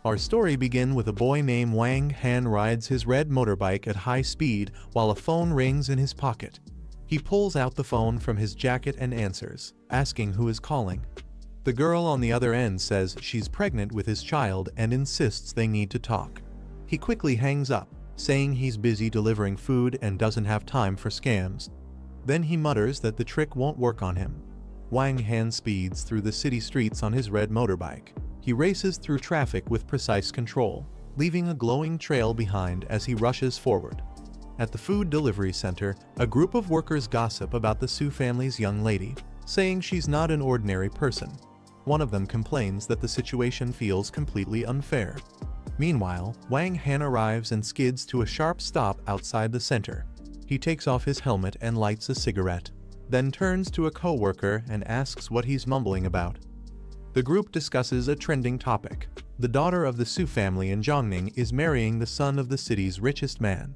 Our story begins with a boy named Wang Han rides his red motorbike at high speed while a phone rings in his pocket. He pulls out the phone from his jacket and answers, asking who is calling. The girl on the other end says she's pregnant with his child and insists they need to talk. He quickly hangs up, saying he's busy delivering food and doesn't have time for scams. Then he mutters that the trick won't work on him. Wang Han speeds through the city streets on his red motorbike. He races through traffic with precise control, leaving a glowing trail behind as he rushes forward. At the food delivery center, a group of workers gossip about the Su family's young lady, saying she's not an ordinary person. One of them complains that the situation feels completely unfair. Meanwhile, Wang Han arrives and skids to a sharp stop outside the center. He takes off his helmet and lights a cigarette, then turns to a co-worker and asks what he's mumbling about. The group discusses a trending topic. The daughter of the Su family in Zhongning is marrying the son of the city's richest man.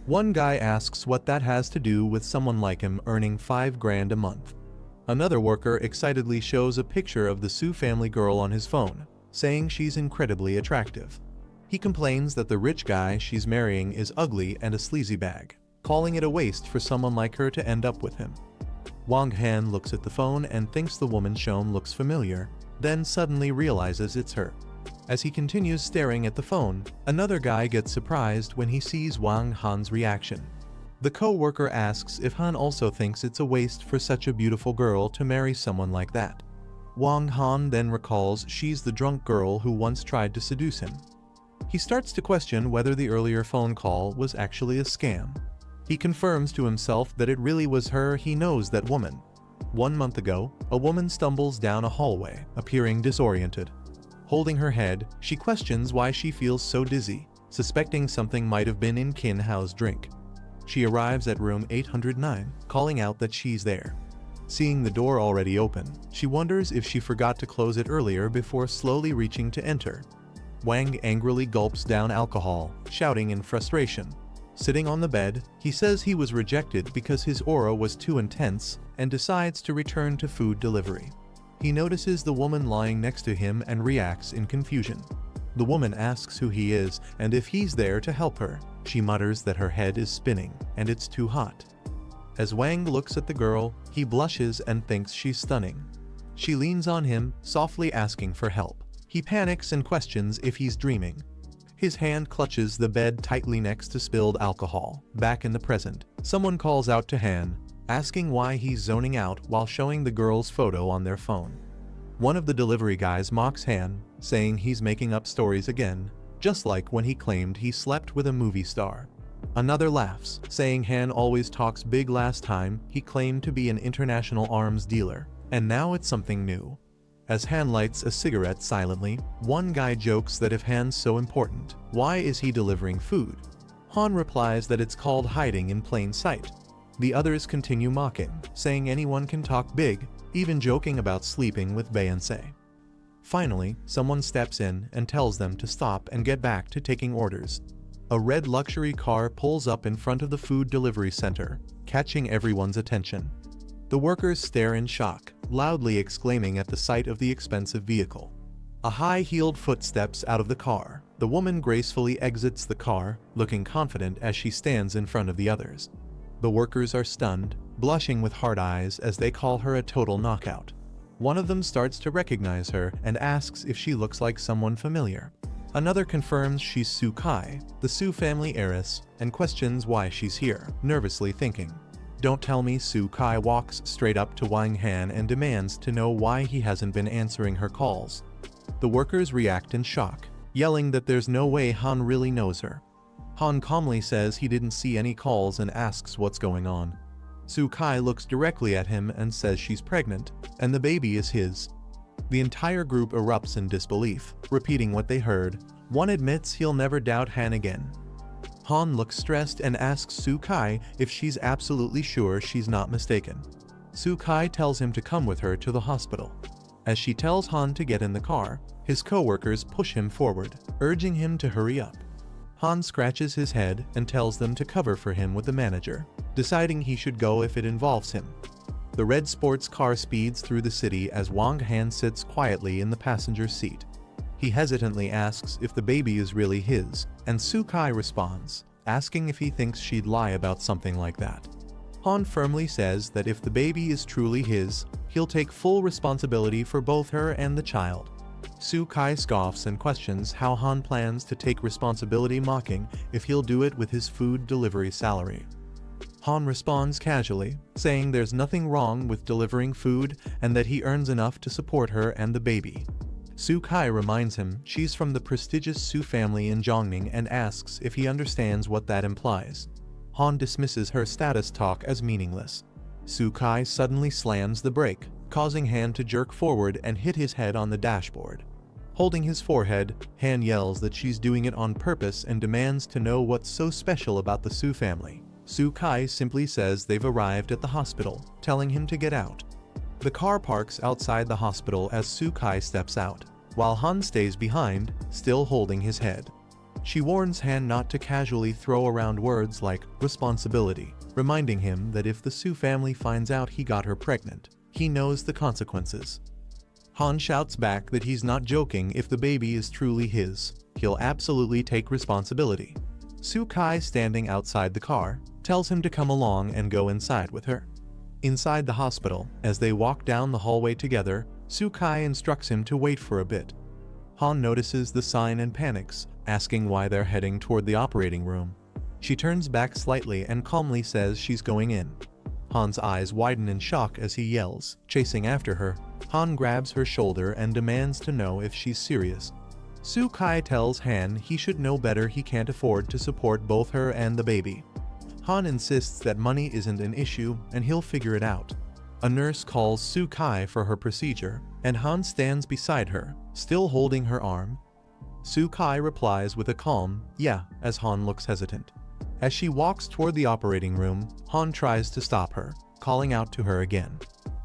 One guy asks what that has to do with someone like him earning $5,000 a month. Another worker excitedly shows a picture of the Su family girl on his phone, saying she's incredibly attractive. He complains that the rich guy she's marrying is ugly and a sleazy bag, calling it a waste for someone like her to end up with him. Wang Han looks at the phone and thinks the woman shown looks familiar, then suddenly realizes it's her. As he continues staring at the phone, another guy gets surprised when he sees Wang Han's reaction. The co-worker asks if Han also thinks it's a waste for such a beautiful girl to marry someone like that. Wang Han then recalls she's the drunk girl who once tried to seduce him. He starts to question whether the earlier phone call was actually a scam. He confirms to himself that it really was her. He knows that woman. 1 month ago, a woman stumbles down a hallway, appearing disoriented. Holding her head, she questions why she feels so dizzy, suspecting something might have been in Qin Hao's drink. She arrives at room 809, calling out that she's there. Seeing the door already open, she wonders if she forgot to close it earlier before slowly reaching to enter. Wang angrily gulps down alcohol, shouting in frustration. Sitting on the bed, he says he was rejected because his aura was too intense and decides to return to food delivery. He notices the woman lying next to him and reacts in confusion. The woman asks who he is and if he's there to help her. She mutters that her head is spinning and it's too hot. As Wang looks at the girl, he blushes and thinks she's stunning. She leans on him, softly asking for help. He panics and questions if he's dreaming. His hand clutches the bed tightly next to spilled alcohol. Back in the present, someone calls out to Han, asking why he's zoning out while showing the girl's photo on their phone. One of the delivery guys mocks Han, saying he's making up stories again, just like when he claimed he slept with a movie star. Another laughs, saying Han always talks big. Last time, he claimed to be an international arms dealer, and now it's something new. As Han lights a cigarette silently, one guy jokes that if Han's so important, why is he delivering food? Han replies that it's called hiding in plain sight. The others continue mocking, saying anyone can talk big, even joking about sleeping with Beyonce. Finally, someone steps in and tells them to stop and get back to taking orders. A red luxury car pulls up in front of the food delivery center, catching everyone's attention. The workers stare in shock, loudly exclaiming at the sight of the expensive vehicle. A high-heeled foot steps out of the car. The woman gracefully exits the car, looking confident as she stands in front of the others. The workers are stunned, blushing with hard eyes as they call her a total knockout. One of them starts to recognize her and asks if she looks like someone familiar. Another confirms she's Su Kai, the Su family heiress, and questions why she's here, nervously thinking, "Don't tell me." Su Kai walks straight up to Wang Han and demands to know why he hasn't been answering her calls. The workers react in shock, yelling that there's no way Han really knows her. Han calmly says he didn't see any calls and asks what's going on. Su Kai looks directly at him and says she's pregnant, and the baby is his. The entire group erupts in disbelief, repeating what they heard. One admits he'll never doubt Han again. Han looks stressed and asks Su Kai if she's absolutely sure she's not mistaken. Su Kai tells him to come with her to the hospital. As she tells Han to get in the car, his co-workers push him forward, urging him to hurry up. Han scratches his head and tells them to cover for him with the manager, deciding he should go if it involves him. The red sports car speeds through the city as Wang Han sits quietly in the passenger seat. He hesitantly asks if the baby is really his, and Soo-kai responds, asking if he thinks she'd lie about something like that. Han firmly says that if the baby is truly his, he'll take full responsibility for both her and the child. Soo-kai scoffs and questions how Han plans to take responsibility, mocking if he'll do it with his food delivery salary. Han responds casually, saying there's nothing wrong with delivering food and that he earns enough to support her and the baby. Soo-kai reminds him she's from the prestigious Soo family in Jongning and asks if he understands what that implies. Han dismisses her status talk as meaningless. Soo-kai suddenly slams the brake, causing Han to jerk forward and hit his head on the dashboard. Holding his forehead, Han yells that she's doing it on purpose and demands to know what's so special about the Soo family. Soo-kai simply says they've arrived at the hospital, telling him to get out. The car parks outside the hospital as Soo-kai steps out, while Han stays behind, still holding his head. She warns Han not to casually throw around words like responsibility, reminding him that if the Soo family finds out he got her pregnant, he knows the consequences. Han shouts back that he's not joking. If the baby is truly his, he'll absolutely take responsibility. Soo-kai, standing outside the car, tells him to come along and go inside with her. Inside the hospital, as they walk down the hallway together, Soo-kai instructs him to wait for a bit. Han notices the sign and panics, asking why they're heading toward the operating room. She turns back slightly and calmly says she's going in. Han's eyes widen in shock as he yells, chasing after her. Han grabs her shoulder and demands to know if she's serious. Soo-kai tells Han he should know better. He can't afford to support both her and the baby. Han insists that money isn't an issue and he'll figure it out. A nurse calls Soo-kai for her procedure, and Han stands beside her, still holding her arm. Soo-kai replies with a calm, "Yeah," as Han looks hesitant. As she walks toward the operating room, Han tries to stop her, calling out to her again.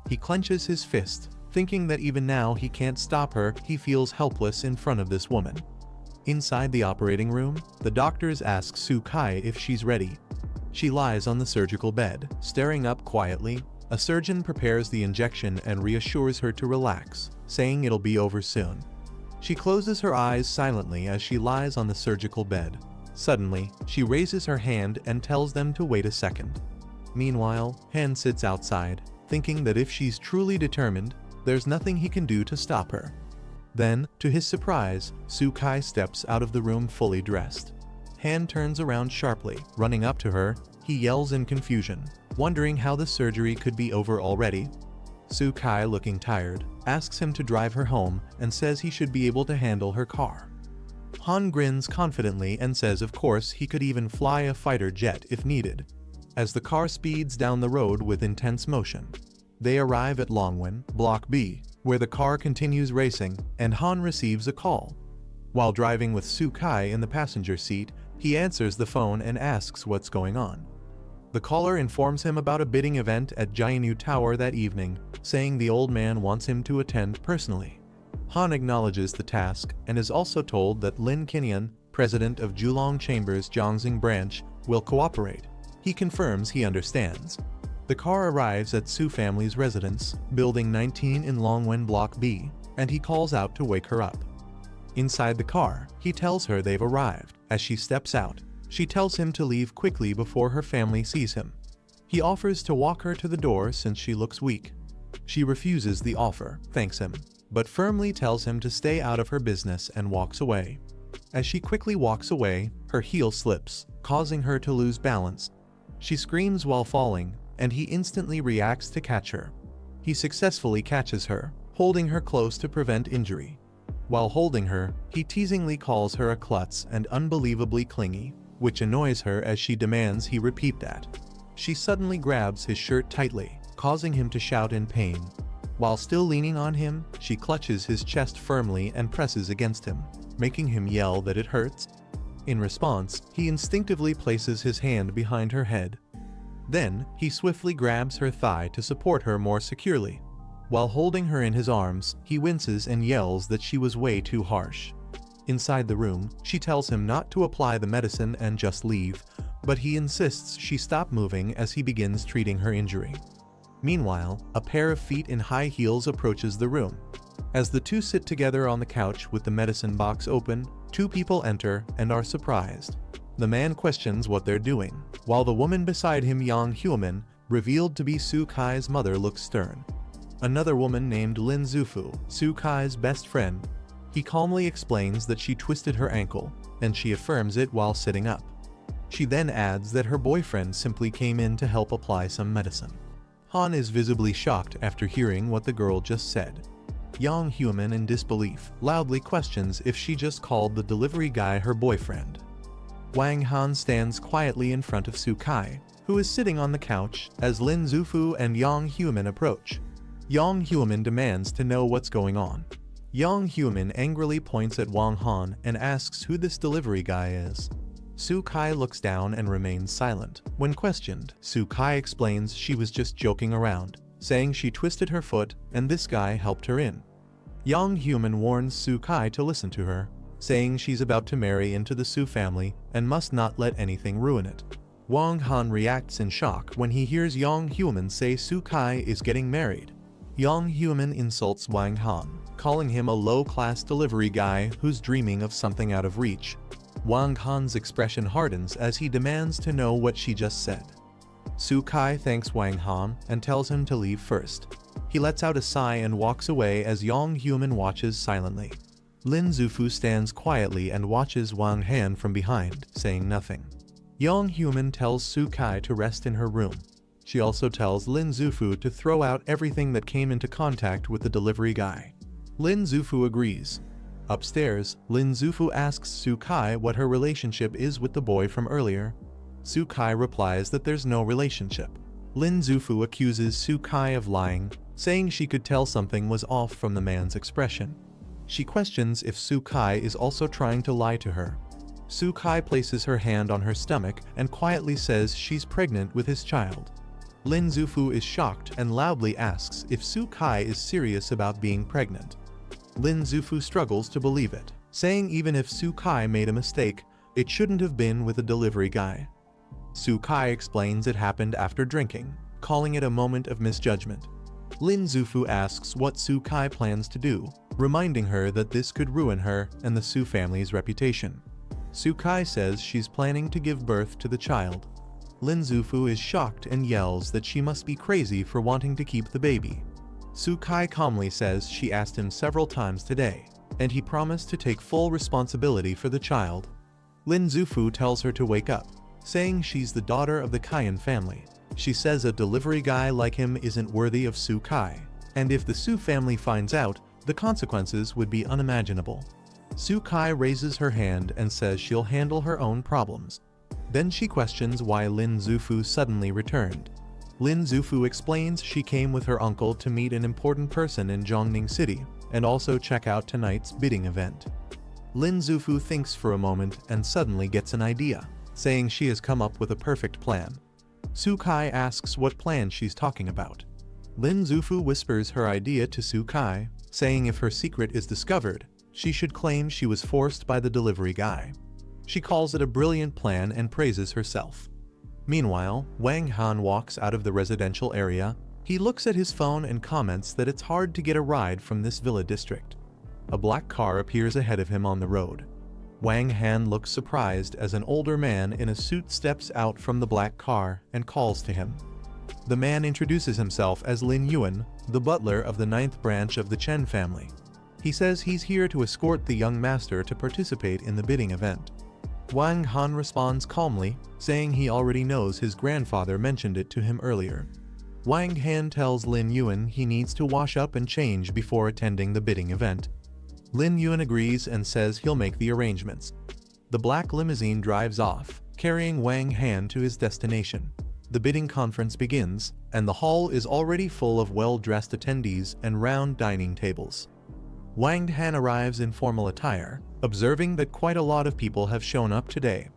He clenches his fist, thinking that even now he can't stop her. He feels helpless in front of this woman. Inside the operating room, the doctors ask Soo-kai if she's ready. She lies on the surgical bed, staring up quietly. A surgeon prepares the injection and reassures her to relax, saying it'll be over soon. She closes her eyes silently as she lies on the surgical bed. Suddenly, she raises her hand and tells them to wait a second. Meanwhile, Han sits outside, thinking that if she's truly determined, there's nothing he can do to stop her. Then, to his surprise, Soo-kai steps out of the room fully dressed. Han turns around sharply, running up to her. He yells in confusion, wondering how the surgery could be over already. Soo-kai, looking tired, asks him to drive her home and says he should be able to handle her car. Han grins confidently and says of course he could even fly a fighter jet if needed. As the car speeds down the road with intense motion, they arrive at Longwen, Block B, where the car continues racing, and Han receives a call. While driving with Soo-kai in the passenger seat, he answers the phone and asks what's going on. The caller informs him about a bidding event at Jianu Tower that evening, saying the old man wants him to attend personally. Han acknowledges the task and is also told that Lin Kinyan, president of Julong Chamber's Zhongxing branch, will cooperate. He confirms he understands. The car arrives at Soo family's residence, Building 19 in Longwen Block B, and he calls out to wake her up. Inside the car, he tells her they've arrived. As she steps out, she tells him to leave quickly before her family sees him. He offers to walk her to the door since she looks weak. She refuses the offer, thanks him, but firmly tells him to stay out of her business and walks away. As she quickly walks away, her heel slips, causing her to lose balance. She screams while falling, and he instantly reacts to catch her. He successfully catches her, holding her close to prevent injury. While holding her, he teasingly calls her a klutz and unbelievably clingy, which annoys her as she demands he repeat that. She suddenly grabs his shirt tightly, causing him to shout in pain. While still leaning on him, she clutches his chest firmly and presses against him, making him yell that it hurts. In response, he instinctively places his hand behind her head. Then, he swiftly grabs her thigh to support her more securely. While holding her in his arms, he winces and yells that she was way too harsh. Inside the room, she tells him not to apply the medicine and just leave, but he insists she stop moving as he begins treating her injury. Meanwhile, a pair of feet in high heels approaches the room. As the two sit together on the couch with the medicine box open, two people enter and are surprised. The man questions what they're doing, while the woman beside him, Yang Human, revealed to be Su Kai's mother, looks stern. Another woman named Lin Zufu, Su Kai's best friend. He calmly explains that she twisted her ankle, and she affirms it while sitting up. She then adds that her boyfriend simply came in to help apply some medicine. Han is visibly shocked after hearing what the girl just said. Yang Human, in disbelief, loudly questions if she just called the delivery guy her boyfriend. Wang Han stands quietly in front of Su Kai, who is sitting on the couch, as Lin Zufu and Yang Human approach. Yang Human demands to know what's going on. Yang Human angrily points at Wang Han and asks who this delivery guy is. Su Kai looks down and remains silent. When questioned, Su Kai explains she was just joking around, saying she twisted her foot and this guy helped her in. Yang Human warns Su Kai to listen to her, saying she's about to marry into the Su family and must not let anything ruin it. Wang Han reacts in shock when he hears Yang Human say Su Kai is getting married. Yang Human insults Wang Han, calling him a low-class delivery guy who's dreaming of something out of reach. Wang Han's expression hardens as he demands to know what she just said. Su Kai thanks Wang Han and tells him to leave first. He lets out a sigh and walks away as Yang Human watches silently. Lin Zufu stands quietly and watches Wang Han from behind, saying nothing. Yang Human tells Su Kai to rest in her room. She also tells Lin Zufu to throw out everything that came into contact with the delivery guy. Lin Zufu agrees. Upstairs, Lin Zufu asks Su Kai what her relationship is with the boy from earlier. Su Kai replies that there's no relationship. Lin Zufu accuses Su Kai of lying, saying she could tell something was off from the man's expression. She questions if Su Kai is also trying to lie to her. Su Kai places her hand on her stomach and quietly says she's pregnant with his child. Lin Zufu is shocked and loudly asks if Su Kai is serious about being pregnant. Lin Zufu struggles to believe it, saying even if Su Kai made a mistake, it shouldn't have been with a delivery guy. Su Kai explains it happened after drinking, calling it a moment of misjudgment. Lin Zufu asks what Su Kai plans to do, reminding her that this could ruin her and the Su family's reputation. Su Kai says she's planning to give birth to the child. Lin Zufu is shocked and yells that she must be crazy for wanting to keep the baby. Su Kai calmly says she asked him several times today, and he promised to take full responsibility for the child. Lin Zufu tells her to wake up, saying she's the daughter of the Kaiyan family. She says a delivery guy like him isn't worthy of Su Kai, and if the Su family finds out, the consequences would be unimaginable. Su Kai raises her hand and says she'll handle her own problems. Then she questions why Lin Zufu suddenly returned. Lin Zufu explains she came with her uncle to meet an important person in Zhongning City, and also check out tonight's bidding event. Lin Zufu thinks for a moment and suddenly gets an idea, saying she has come up with a perfect plan. Su Kai asks what plan she's talking about. Lin Zufu whispers her idea to Su Kai, saying if her secret is discovered, she should claim she was forced by the delivery guy. She calls it a brilliant plan and praises herself. Meanwhile, Wang Han walks out of the residential area. He looks at his phone and comments that it's hard to get a ride from this villa district. A black car appears ahead of him on the road. Wang Han looks surprised as an older man in a suit steps out from the black car and calls to him. The man introduces himself as Lin Yuan, the butler of the 9th branch of the Chen family. He says he's here to escort the young master to participate in the bidding event. Wang Han responds calmly, saying he already knows his grandfather mentioned it to him earlier. Wang Han tells Lin Yuan he needs to wash up and change before attending the bidding event. Lin Yuan agrees and says he'll make the arrangements. The black limousine drives off, carrying Wang Han to his destination. The bidding conference begins, and the hall is already full of well-dressed attendees and round dining tables. Wang Han arrives in formal attire, observing that quite a lot of people have shown up today.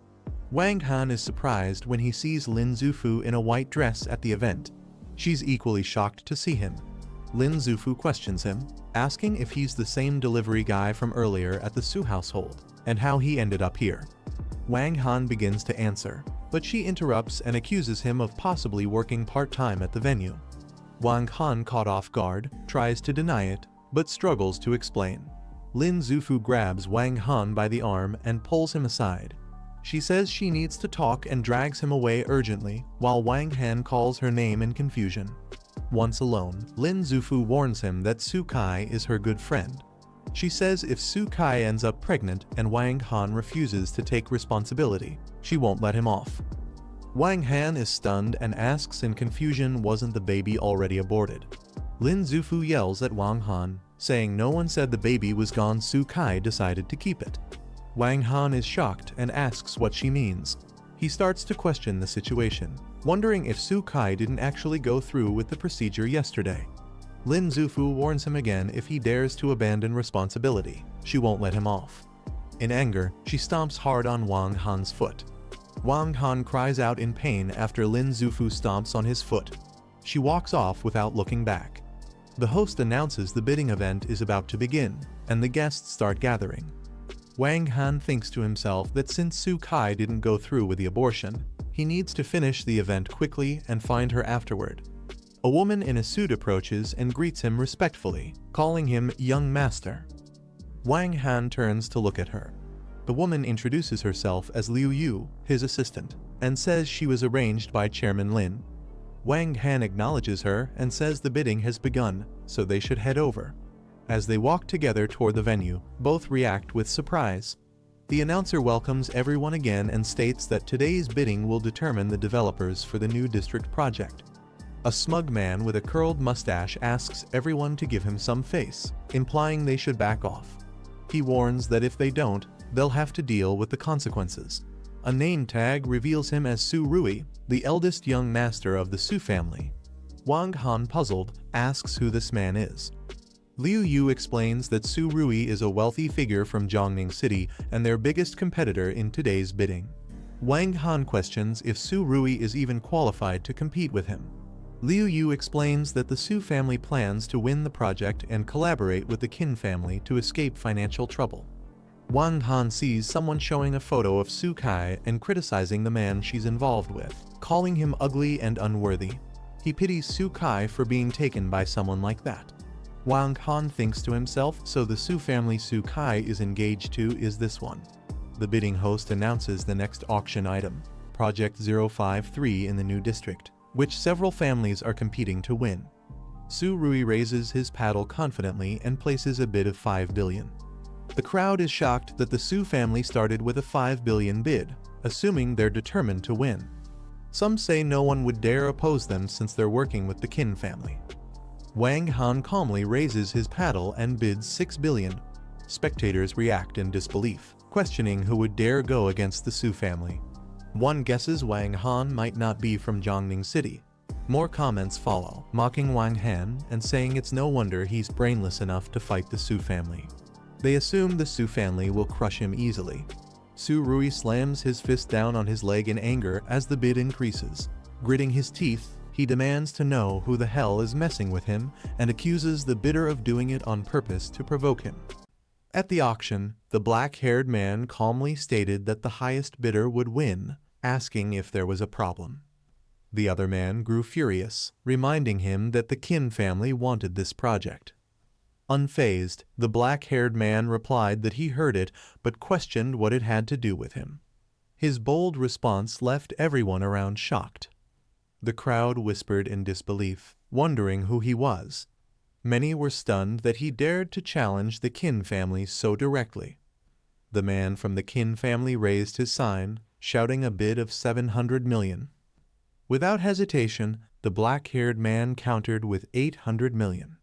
Wang Han is surprised when he sees Lin Zufu in a white dress at the event. She's equally shocked to see him. Lin Zufu questions him, asking if he's the same delivery guy from earlier at the Su household, and how he ended up here. Wang Han begins to answer, but she interrupts and accuses him of possibly working part-time at the venue. Wang Han, caught off guard, tries to deny it, but struggles to explain. Lin Zufu grabs Wang Han by the arm and pulls him aside. She says she needs to talk and drags him away urgently, while Wang Han calls her name in confusion. Once alone, Lin Zufu warns him that Su Kai is her good friend. She says if Su Kai ends up pregnant and Wang Han refuses to take responsibility, she won't let him off. Wang Han is stunned and asks in confusion, wasn't the baby already aborted? Lin Zufu yells at Wang Han, saying no one said the baby was gone. Su Kai decided to keep it. Wang Han is shocked and asks what she means. He starts to question the situation, wondering if Su Kai didn't actually go through with the procedure yesterday. Lin Zufu warns him again if he dares to abandon responsibility, she won't let him off. In anger, she stomps hard on Wang Han's foot. Wang Han cries out in pain after Lin Zufu stomps on his foot. She walks off without looking back. The host announces the bidding event is about to begin, and the guests start gathering. Wang Han thinks to himself that since Su Kai didn't go through with the abortion, he needs to finish the event quickly and find her afterward. A woman in a suit approaches and greets him respectfully, calling him young master. Wang Han turns to look at her. The woman introduces herself as Liu Yu, his assistant, and says she was arranged by Chairman Lin. Wang Han acknowledges her and says the bidding has begun, so they should head over. As they walk together toward the venue, both react with surprise. The announcer welcomes everyone again and states that today's bidding will determine the developers for the new district project. A smug man with a curled mustache asks everyone to give him some face, implying they should back off. He warns that if they don't, they'll have to deal with the consequences. A name tag reveals him as Su Rui, the eldest young master of the Su family. Wang Han, puzzled, asks who this man is. Liu Yu explains that Su Rui is a wealthy figure from Jiangning City and their biggest competitor in today's bidding. Wang Han questions if Su Rui is even qualified to compete with him. Liu Yu explains that the Su family plans to win the project and collaborate with the Qin family to escape financial trouble. Wang Han sees someone showing a photo of Su Kai and criticizing the man she's involved with, calling him ugly and unworthy. He pities Su Kai for being taken by someone like that. Wang Han thinks to himself, so the Su family Su Kai is engaged to is this one. The bidding host announces the next auction item, Project 053 in the new district, which several families are competing to win. Su Rui raises his paddle confidently and places a bid of 5 billion. The crowd is shocked that the Su family started with a 5 billion bid, assuming they're determined to win. Some say no one would dare oppose them since they're working with the Qin family. Wang Han calmly raises his paddle and bids 6 billion. Spectators react in disbelief, questioning who would dare go against the Su family. One guesses Wang Han might not be from Jiangning City. More comments follow, mocking Wang Han and saying it's no wonder he's brainless enough to fight the Su family. They assume the Su family will crush him easily. Su Rui slams his fist down on his leg in anger as the bid increases. Gritting his teeth, he demands to know who the hell is messing with him and accuses the bidder of doing it on purpose to provoke him. At the auction, the black-haired man calmly stated that the highest bidder would win, asking if there was a problem. The other man grew furious, reminding him that the Qin family wanted this project. Unfazed, the black-haired man replied that he heard it but questioned what it had to do with him. His bold response left everyone around shocked. The crowd whispered in disbelief, wondering who he was. Many were stunned that he dared to challenge the Qin family so directly. The man from the Qin family raised his sign, shouting a bid of 700 million. Without hesitation, the black-haired man countered with 800 million.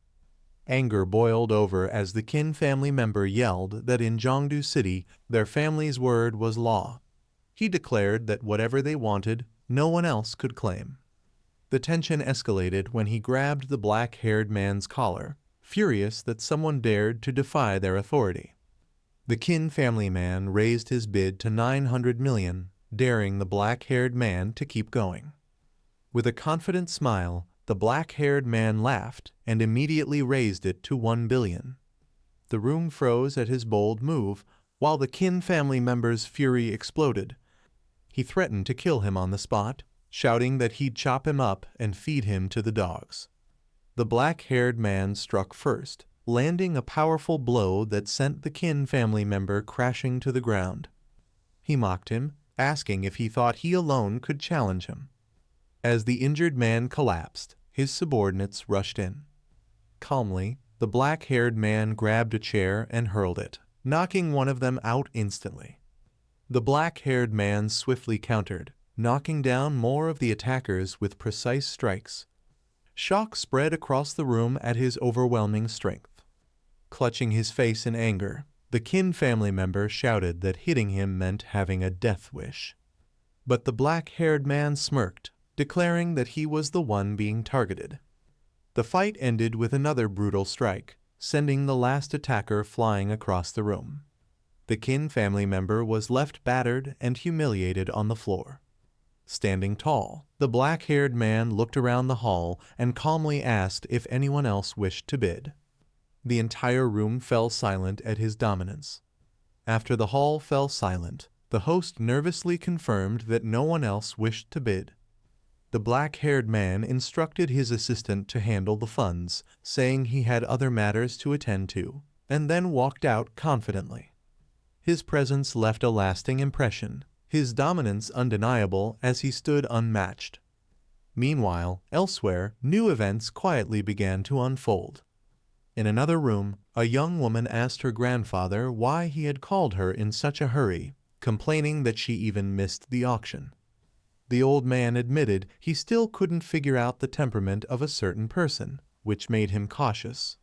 Anger boiled over as the Qin family member yelled that in Jiangdu City, their family's word was law. He declared that whatever they wanted, no one else could claim. The tension escalated when he grabbed the black-haired man's collar, furious that someone dared to defy their authority. The Qin family man raised his bid to 900 million, daring the black-haired man to keep going. With a confident smile, the black-haired man laughed and immediately raised it to 1 billion. The room froze at his bold move, while the Qin family member's fury exploded. He threatened to kill him on the spot, shouting that he'd chop him up and feed him to the dogs. The black-haired man struck first, landing a powerful blow that sent the kin family member crashing to the ground. He mocked him, asking if he thought he alone could challenge him. As the injured man collapsed, his subordinates rushed in. Calmly, the black-haired man grabbed a chair and hurled it, knocking one of them out instantly. The black-haired man swiftly countered, knocking down more of the attackers with precise strikes. Shock spread across the room at his overwhelming strength. Clutching his face in anger, the kin family member shouted that hitting him meant having a death wish. But the black-haired man smirked, declaring that he was the one being targeted. The fight ended with another brutal strike, sending the last attacker flying across the room. The kin family member was left battered and humiliated on the floor. Standing tall, the black-haired man looked around the hall and calmly asked if anyone else wished to bid. The entire room fell silent at his dominance. After the hall fell silent, the host nervously confirmed that no one else wished to bid. The black-haired man instructed his assistant to handle the funds, saying he had other matters to attend to, and then walked out confidently. His presence left a lasting impression, his dominance undeniable as he stood unmatched. Meanwhile, elsewhere, new events quietly began to unfold. In another room, a young woman asked her grandfather why he had called her in such a hurry, complaining that she even missed the auction. The old man admitted he still couldn't figure out the temperament of a certain person, which made him cautious.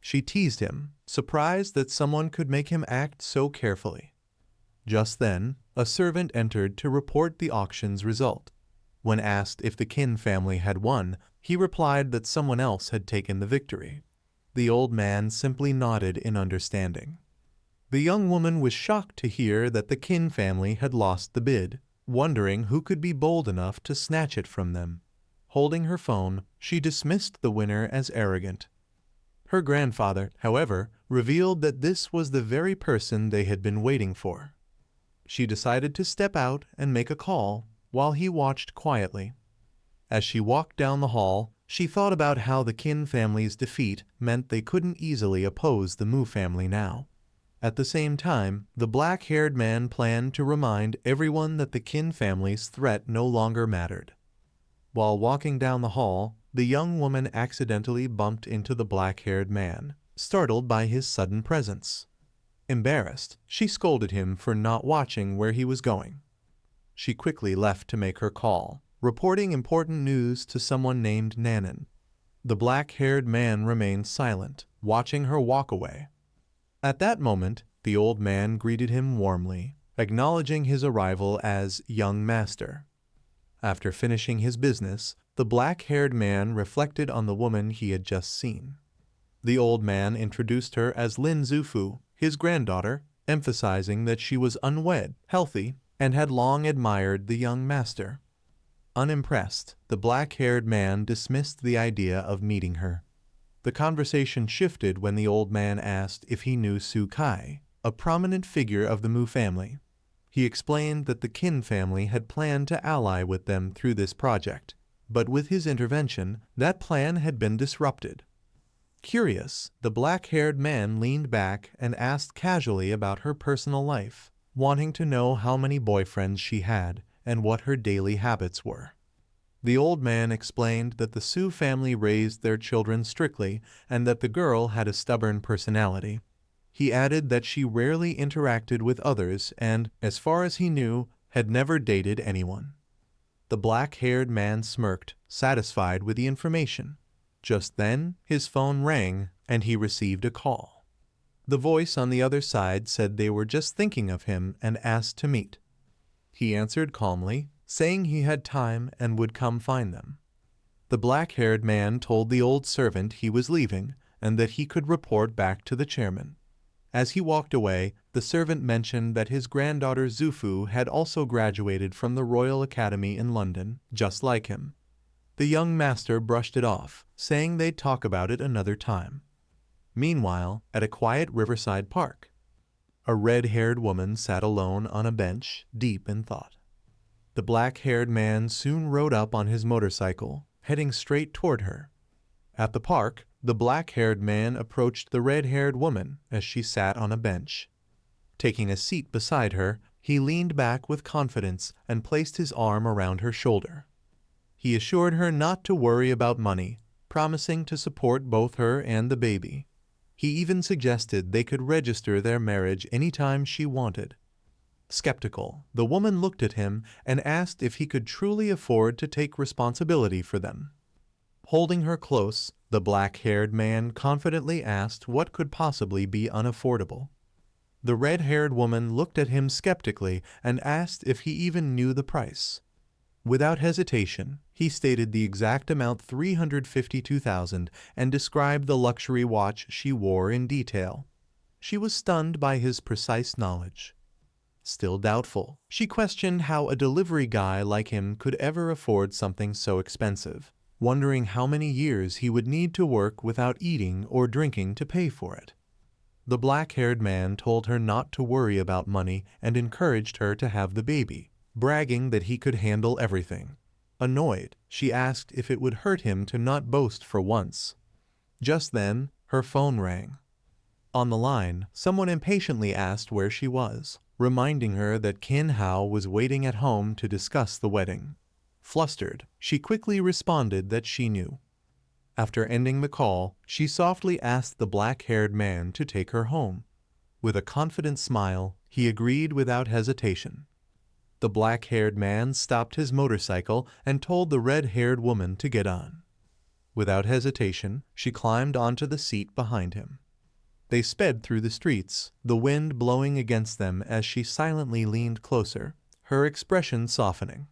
She teased him, surprised that someone could make him act so carefully. Just then, a servant entered to report the auction's result. When asked if the kin family had won, he replied that someone else had taken the victory. The old man simply nodded in understanding. The young woman was shocked to hear that the kin family had lost the bid, wondering who could be bold enough to snatch it from them. Holding her phone, she dismissed the winner as arrogant. Her grandfather, however, revealed that this was the very person they had been waiting for. She decided to step out and make a call, while he watched quietly. As she walked down the hall, she thought about how the kin family's defeat meant they couldn't easily oppose the Mu family now. At the same time, the black-haired man planned to remind everyone that the kin family's threat no longer mattered. While walking down the hall, the young woman accidentally bumped into the black-haired man, startled by his sudden presence. Embarrassed, she scolded him for not watching where he was going. She quickly left to make her call, reporting important news to someone named Nanan. The black-haired man remained silent, watching her walk away. At that moment, the old man greeted him warmly, acknowledging his arrival as young master. After finishing his business, the black-haired man reflected on the woman he had just seen. The old man introduced her as Lin Zufu, his granddaughter, emphasizing that she was unwed, healthy, and had long admired the young master. Unimpressed, the black-haired man dismissed the idea of meeting her. The conversation shifted when the old man asked if he knew Su Kai, a prominent figure of the Mu family. He explained that the kin family had planned to ally with them through this project, but with his intervention, that plan had been disrupted. Curious, the black-haired man leaned back and asked casually about her personal life, wanting to know how many boyfriends she had and what her daily habits were. The old man explained that the Su family raised their children strictly and that the girl had a stubborn personality. He added that she rarely interacted with others and, as far as he knew, had never dated anyone. The black-haired man smirked, satisfied with the information. Just then, his phone rang and he received a call. The voice on the other side said they were just thinking of him and asked to meet. He answered calmly, saying he had time and would come find them. The black-haired man told the old servant he was leaving and that he could report back to the chairman. As he walked away, the servant mentioned that his granddaughter Zufu had also graduated from the Royal Academy in London, just like him. The young master brushed it off, saying they'd talk about it another time. Meanwhile, at a quiet riverside park, a red-haired woman sat alone on a bench, deep in thought. The black-haired man soon rode up on his motorcycle, heading straight toward her. At the park, the black-haired man approached the red-haired woman as she sat on a bench. Taking a seat beside her, he leaned back with confidence and placed his arm around her shoulder. He assured her not to worry about money, promising to support both her and the baby. He even suggested they could register their marriage anytime she wanted. Skeptical, the woman looked at him and asked if he could truly afford to take responsibility for them. Holding her close, the black-haired man confidently asked what could possibly be unaffordable. The red-haired woman looked at him skeptically and asked if he even knew the price. Without hesitation, he stated the exact amount, $352,000, and described the luxury watch she wore in detail. She was stunned by his precise knowledge. Still doubtful, she questioned how a delivery guy like him could ever afford something so expensive, wondering how many years he would need to work without eating or drinking to pay for it. The black-haired man told her not to worry about money and encouraged her to have the baby, bragging that he could handle everything. Annoyed, she asked if it would hurt him to not boast for once. Just then, her phone rang. On the line, someone impatiently asked where she was, reminding her that Kin Hao was waiting at home to discuss the wedding. Flustered, she quickly responded that she knew. After ending the call, she softly asked the black-haired man to take her home. With a confident smile, he agreed without hesitation. The black-haired man stopped his motorcycle and told the red-haired woman to get on. Without hesitation, she climbed onto the seat behind him. They sped through the streets, the wind blowing against them as she silently leaned closer, her expression softening.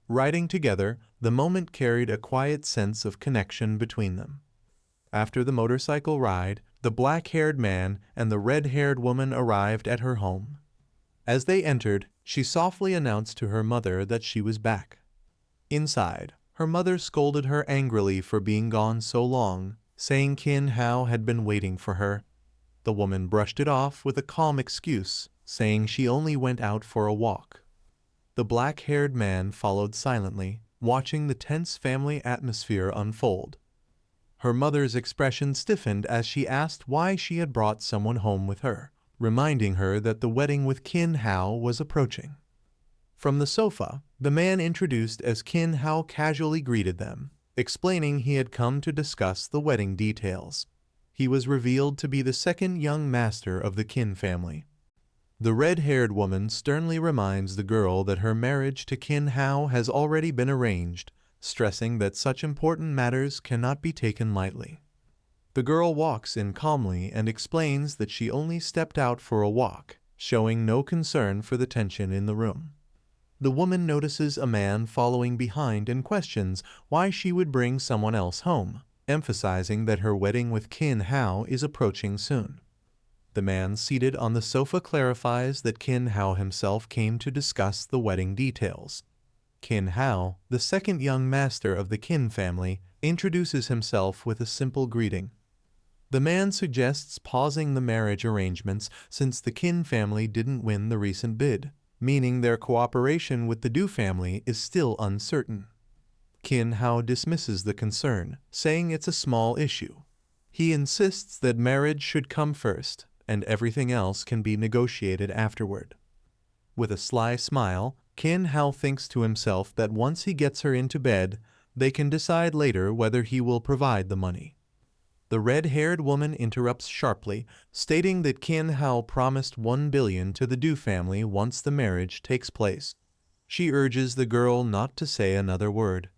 Riding together, the moment carried a quiet sense of connection between them. After the motorcycle ride, the black-haired man and the red-haired woman arrived at her home. As they entered, she softly announced to her mother that she was back. Inside, her mother scolded her angrily for being gone so long, saying Kin Hao had been waiting for her. The woman brushed it off with a calm excuse, saying she only went out for a walk. The black-haired man followed silently, watching the tense family atmosphere unfold. Her mother's expression stiffened as she asked why she had brought someone home with her, reminding her that the wedding with Kin Hao was approaching. From the sofa, the man introduced as Kin Hao casually greeted them, explaining he had come to discuss the wedding details. He was revealed to be the second young master of the Kin family. The red-haired woman sternly reminds the girl that her marriage to Kin Hao has already been arranged, stressing that such important matters cannot be taken lightly. The girl walks in calmly and explains that she only stepped out for a walk, showing no concern for the tension in the room. The woman notices a man following behind and questions why she would bring someone else home, emphasizing that her wedding with Kin Hao is approaching soon. The man seated on the sofa clarifies that Kin Hao himself came to discuss the wedding details. Kin Hao, the second young master of the Kin family, introduces himself with a simple greeting. The man suggests pausing the marriage arrangements since the Kin family didn't win the recent bid, meaning their cooperation with the Du family is still uncertain. Kin Hao dismisses the concern, saying it's a small issue. He insists that marriage should come first, and everything else can be negotiated afterward. With a sly smile, Kin Hao thinks to himself that once he gets her into bed, they can decide later whether he will provide the money. The red-haired woman interrupts sharply, stating that Kin Hao promised $1 billion to the Du family once the marriage takes place. She urges the girl not to say another word.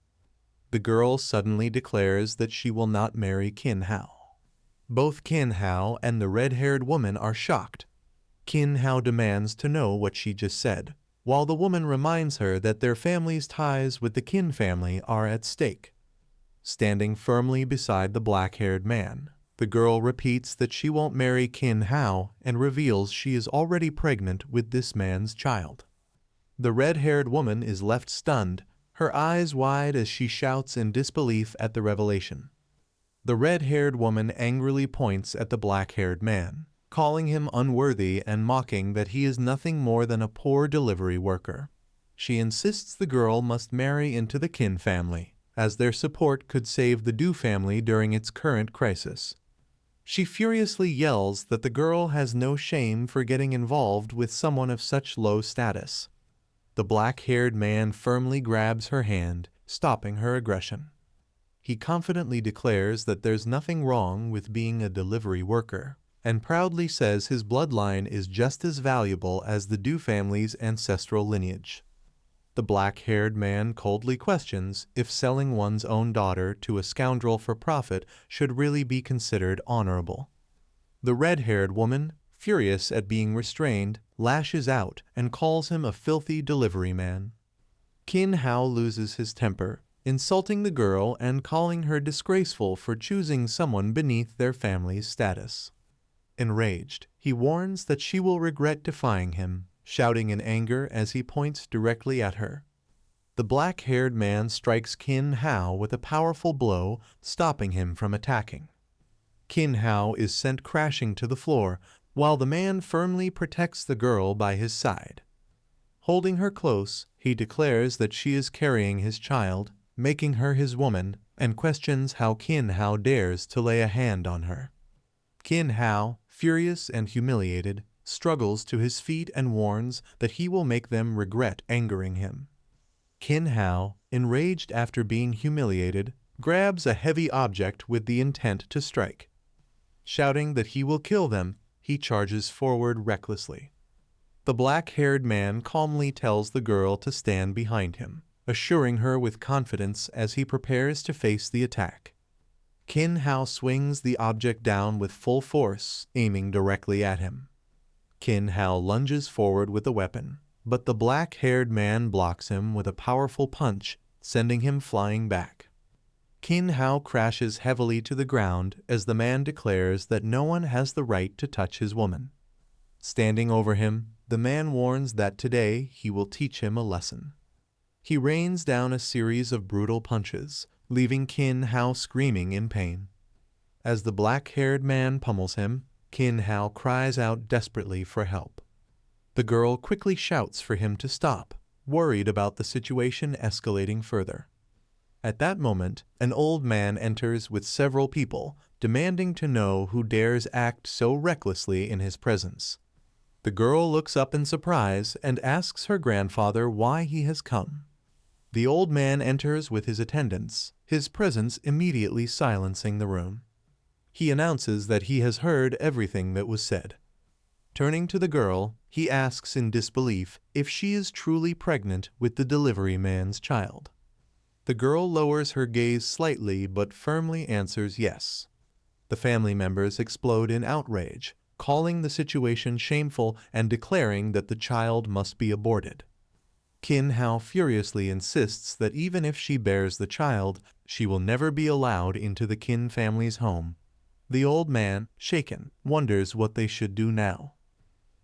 The girl suddenly declares that she will not marry Kin Hao. Both Kin Hao and the red-haired woman are shocked. Kin Hao demands to know what she just said, while the woman reminds her that their family's ties with the Kin family are at stake. Standing firmly beside the black-haired man, the girl repeats that she won't marry Kin Hao and reveals she is already pregnant with this man's child. The red-haired woman is left stunned, her eyes wide as she shouts in disbelief at the revelation. The red-haired woman angrily points at the black-haired man, calling him unworthy and mocking that he is nothing more than a poor delivery worker. She insists the girl must marry into the Kin family, as their support could save the Du family during its current crisis. She furiously yells that the girl has no shame for getting involved with someone of such low status. The black-haired man firmly grabs her hand, stopping her aggression. He confidently declares that there's nothing wrong with being a delivery worker, and proudly says his bloodline is just as valuable as the Du family's ancestral lineage. The black-haired man coldly questions if selling one's own daughter to a scoundrel for profit should really be considered honorable. The red-haired woman, furious at being restrained, lashes out and calls him a filthy delivery man. Kin Hao loses his temper, insulting the girl and calling her disgraceful for choosing someone beneath their family's status. Enraged, he warns that she will regret defying him, shouting in anger as he points directly at her. The black-haired man strikes Kin Hao with a powerful blow, stopping him from attacking. Kin Hao is sent crashing to the floor, while the man firmly protects the girl by his side. Holding her close, he declares that she is carrying his child, making her his woman, and questions how Kin Hao dares to lay a hand on her. Kin Hao, furious and humiliated, struggles to his feet and warns that he will make them regret angering him. Kin Hao, enraged after being humiliated, grabs a heavy object with the intent to strike. Shouting that he will kill them, he charges forward recklessly. The black-haired man calmly tells the girl to stand behind him, assuring her with confidence as he prepares to face the attack. Kin Hao swings the object down with full force, aiming directly at him. Kin Hao lunges forward with the weapon, but the black-haired man blocks him with a powerful punch, sending him flying back. Kin Hao crashes heavily to the ground as the man declares that no one has the right to touch his woman. Standing over him, the man warns that today he will teach him a lesson. He rains down a series of brutal punches, leaving Kin Hao screaming in pain. As the black-haired man pummels him, Kin Hao cries out desperately for help. The girl quickly shouts for him to stop, worried about the situation escalating further. At that moment, an old man enters with several people, demanding to know who dares act so recklessly in his presence. The girl looks up in surprise and asks her grandfather why he has come. The old man enters with his attendants, his presence immediately silencing the room. He announces that he has heard everything that was said. Turning to the girl, he asks in disbelief if she is truly pregnant with the delivery man's child. The girl lowers her gaze slightly but firmly answers yes. The family members explode in outrage, calling the situation shameful and declaring that the child must be aborted. Kin Hao furiously insists that even if she bears the child, she will never be allowed into the Kin family's home. The old man, shaken, wonders what they should do now.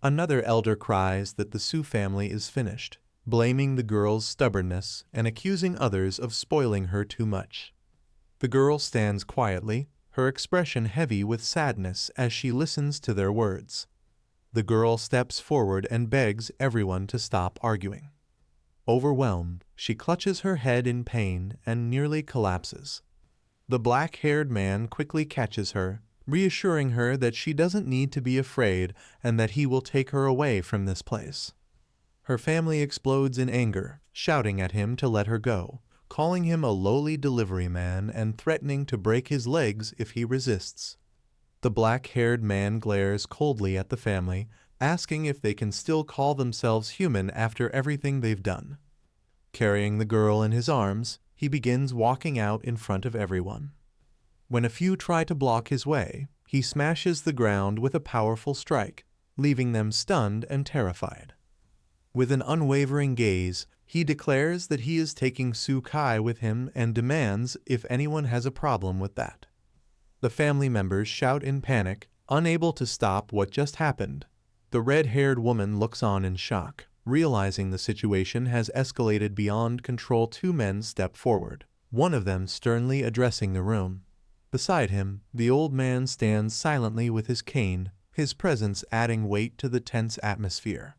Another elder cries that the Su family is finished, blaming the girl's stubbornness and accusing others of spoiling her too much. The girl stands quietly, her expression heavy with sadness as she listens to their words. The girl steps forward and begs everyone to stop arguing. Overwhelmed, she clutches her head in pain and nearly collapses. The black-haired man quickly catches her, reassuring her that she doesn't need to be afraid and that he will take her away from this place. Her family explodes in anger, shouting at him to let her go, calling him a lowly delivery man and threatening to break his legs if he resists. The black-haired man glares coldly at the family, asking if they can still call themselves human after everything they've done. Carrying the girl in his arms, he begins walking out in front of everyone. When a few try to block his way, he smashes the ground with a powerful strike, leaving them stunned and terrified. With an unwavering gaze, he declares that he is taking Su Kai with him and demands if anyone has a problem with that. The family members shout in panic, unable to stop what just happened. The red-haired woman looks on in shock. Realizing the situation has escalated beyond control, two men step forward, one of them sternly addressing the room. Beside him, the old man stands silently with his cane, his presence adding weight to the tense atmosphere.